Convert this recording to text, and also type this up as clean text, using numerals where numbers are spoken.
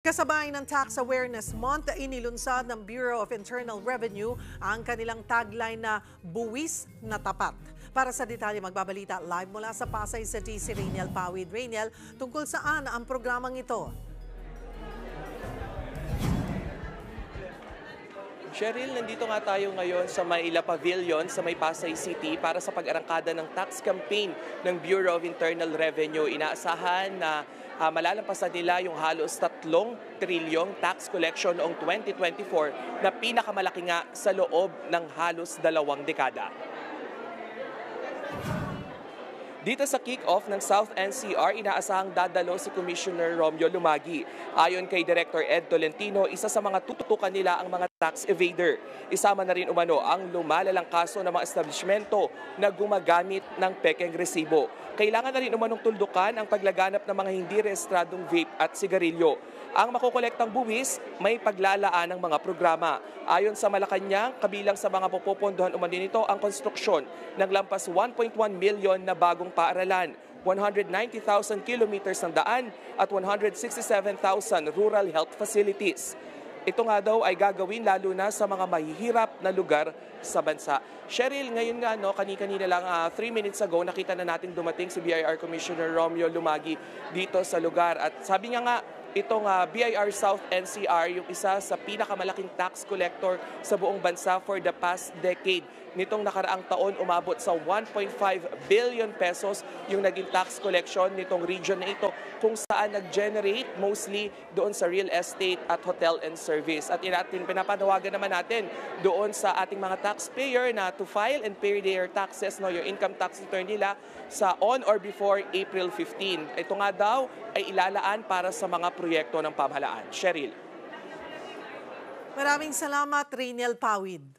Kasabay ng Tax Awareness Month, inilunsad ng Bureau of Internal Revenue ang kanilang tagline na buwis na tapat. Para sa detalye, magbabalita live mula sa Pasay City si Rainiel Pawid. Rainiel, tungkol saan ang programang ito? Cheryl, nandito nga tayo ngayon sa Maila Pavilion sa may Pasay City para sa pag-arangkada ng tax campaign ng Bureau of Internal Revenue. Inaasahan na malalampasan nila yung halos 3 trilyong tax collection noong 2024 na pinakamalaki nga sa loob ng halos 2 dekada. Dito sa kick-off ng South NCR, inaasahang dadalo si Commissioner Romeo Lumagi. Ayon kay Director Ed Tolentino, isa sa mga tututukan nila ang mga tax evader. Isama na rin umano ang lumalalang kaso ng mga establishmento na gumagamit ng pekeng resibo. Kailangan na rin umanong tuldukan ang paglaganap ng mga hindi rehistradong vape at sigarilyo. Ang makukolektang buwis, may paglalaan ng mga programa. Ayon sa Malacanang, kabilang sa mga pupupondohan umano nito ang konstruksyon ng lampas 1.1 million na bagong paaralan, 190,000 kilometers ng daan at 167,000 rural health facilities. Ito nga daw ay gagawin lalo na sa mga mahihirap na lugar sa bansa. Cheryl, ngayon nga, kanina lang 3 minutes ago, nakita na natin dumating si BIR Commissioner Romeo Lumagi dito sa lugar. At sabi niya nga, itong BIR South NCR, yung isa sa pinakamalaking tax collector sa buong bansa for the past decade. Nitong nakaraang taon, umabot sa 1.5 billion pesos yung naging tax collection nitong region na ito, kung saan nag-generate mostly doon sa real estate at hotel and service. At pinapanawagan naman natin doon sa ating mga taxpayer na to file and pay their taxes, your income tax return nila sa on or before April 15. Ito nga daw ay ilalaan para sa mga proyekto ng pamahalaan. Cheryl. Maraming salamat, Rainiel Pawid.